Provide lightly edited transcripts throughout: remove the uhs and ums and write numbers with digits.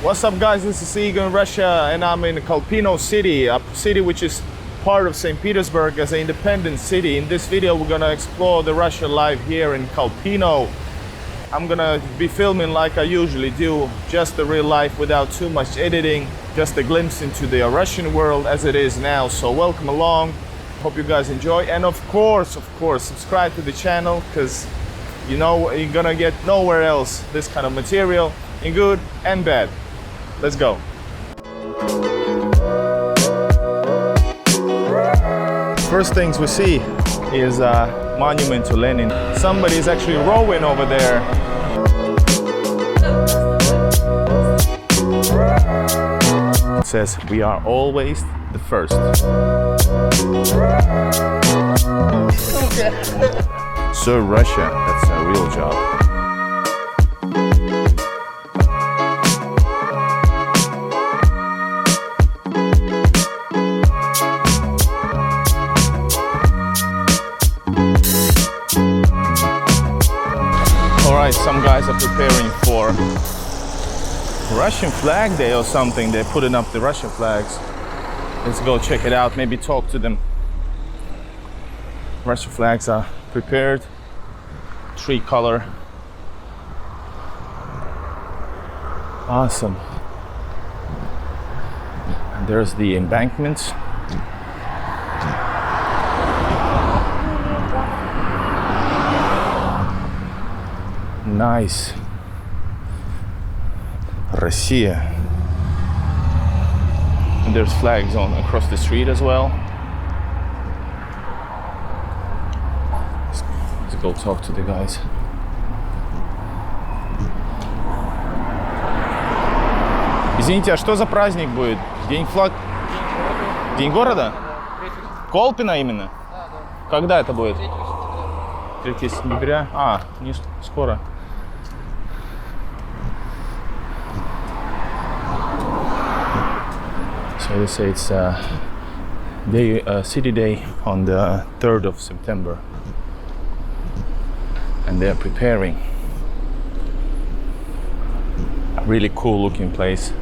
What's up guys, this is Igor in Russia and I'm in Kolpino city, a city which is part of St. Petersburg as an independent city. In this video we're gonna explore the Russian life here in Kolpino. I'm gonna be filming like I usually do, just the real life without too much editing, just a glimpse into the Russian world as it is now. So welcome along, hope you guys enjoy, and of course subscribe to the channel, because you know you're gonna get nowhere else this kind of material in good and bad. Let's go. First things we see is a monument to Lenin. Somebody is actually rowing over there. It says, "We are always the first." So Russia, that's a real job. Some guys are preparing for Russian flag day or something. They're putting up the Russian flags. Let's go check it out, maybe talk to them. Russian flags are prepared, tree color. Awesome. And there's the embankments. Nice. Russia. And there's flags on across the street as well. Let's go talk to the guys. Извините, а что за праздник будет? День флаг? День города? Колпино именно? Когда это будет? 3 сентября. А, не скоро. So they say it's city day on the 3rd of September, and they're preparing. A really cool looking place,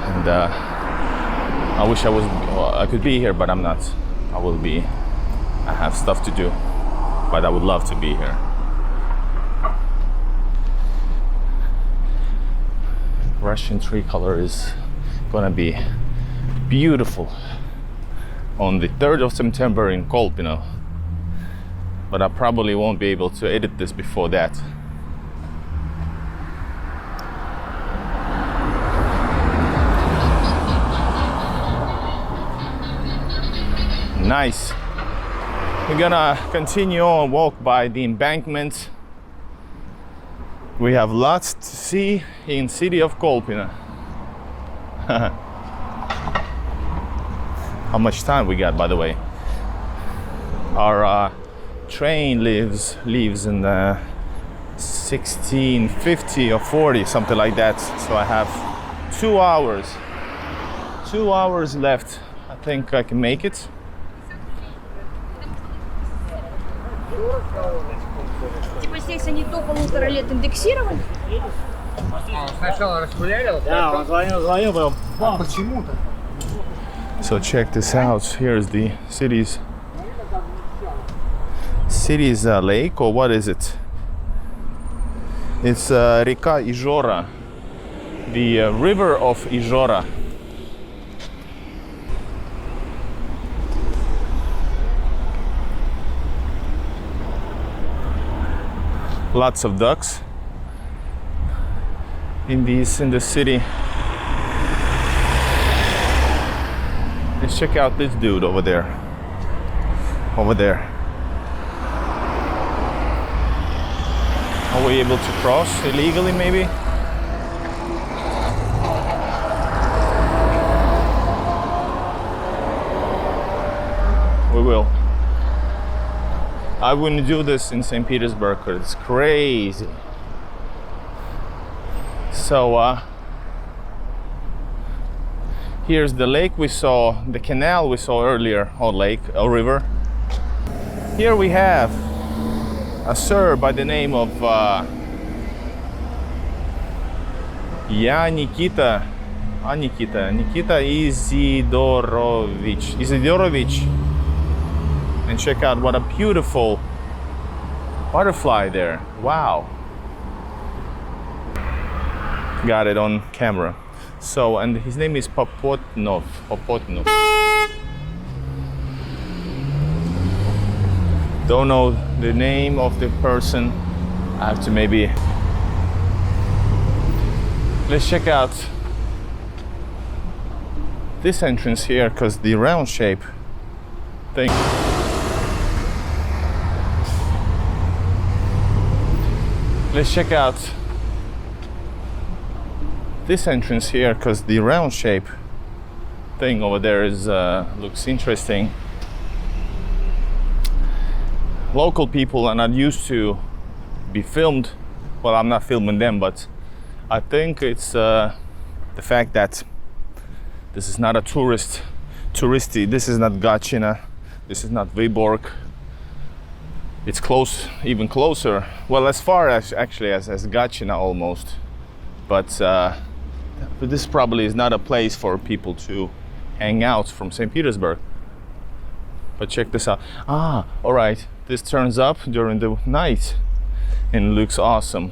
and I wish I could be here, but I'm not. I have stuff to do, but I would love to be here. Russian tree color is gonna be beautiful on the 3rd of September in Kolpino, but I probably won't be able to edit this before that. Nice. We're gonna continue on, walk by the embankment. We have lots to see in city of Kolpino. How much time we got, by the way? Our train leaves in 16:50 or 40, something like that. So I have 2 hours. 2 hours left. I think I can make it. Типа здесь они до 1,5 лет индексированы? Сначала распыляли? Да, он звонил, потом почему-то. So check this out. Here's the city's lake, or what is it? It's Reka Izhora, the river of Izhora. Lots of ducks in the city. Let's check out this dude over there. Over there. Are we able to cross illegally, maybe? We will. I wouldn't do this in St. Petersburg because it's crazy. So here's the lake we saw, the canal we saw earlier, or lake, or river. Here we have a sir by the name of Я Nikita Izidorovich. And check out what a beautiful butterfly there. Wow. Got it on camera. So, and his name is Popotnov. Don't know the name of the person. I have to maybe... Let's check out this entrance here, because the round shape thing. Let's check out this entrance here, because the round shape thing over there is looks interesting. Local people are not used to be filmed. Well, I'm not filming them, but I think it's the fact that this is not a touristy. This is not Gachina. This is not Vyborg. It's close, even closer. Well, as far as actually as Gachina almost. But this probably is not a place for people to hang out from St. Petersburg. But check this out. Ah, all right. This turns up during the night and looks awesome.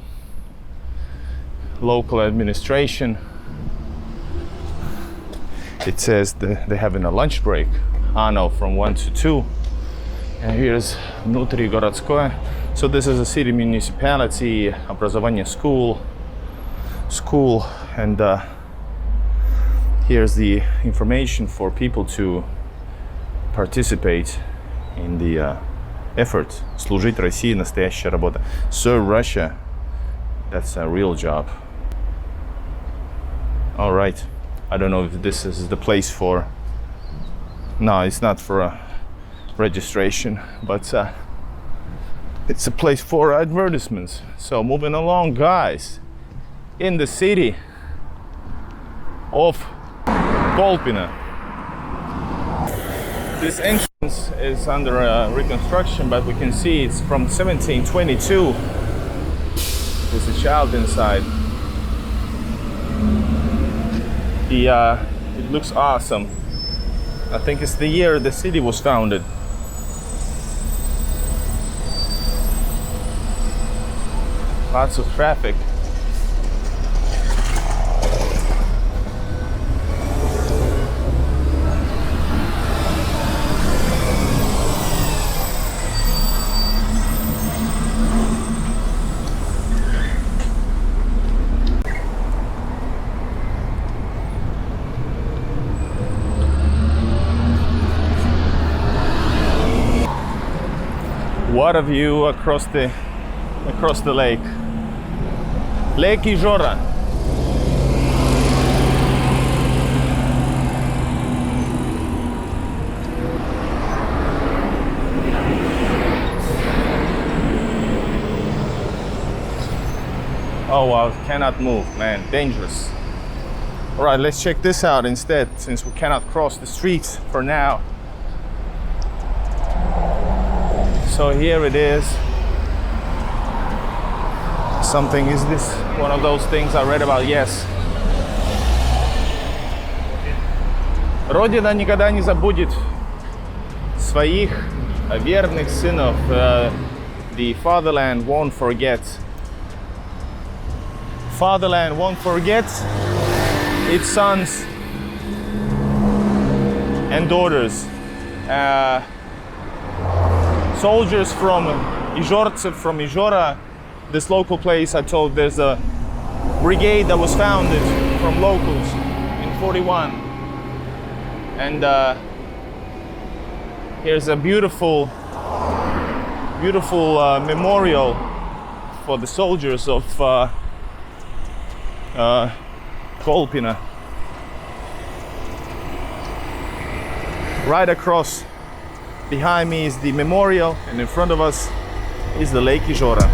Local administration. It says they're having a lunch break. Ah, no, from 1 to 2. And here's Внутригородское. So this is a city municipality, образование school, and here's the information for people to participate in the effort. Служить России, настоящая работа. Serve Russia. That's a real job. All right. I don't know if this is the place for... No, it's not for a registration, but it's a place for advertisements. So moving along, guys, in the city of Kolpino. This entrance is under reconstruction, but we can see it's from 1722. There's a child inside. It looks awesome. I think it's the year the city was founded. Lots of traffic. What a view across the lake. Lake Izhora. Oh wow, cannot move, man, dangerous. All right, let's check this out instead, since we cannot cross the streets for now. So here it is. Something, is this one of those things I read about? Yes. Родина никогда не забудет своих верных сынов. The fatherland won't forget. Fatherland won't forget its sons and daughters. Soldiers from Izhora, this local place, I told there's a brigade that was founded from locals in 41. And here's a beautiful memorial for the soldiers of Kolpino. Right across behind me is the memorial, and in front of us is the Lake Izhora.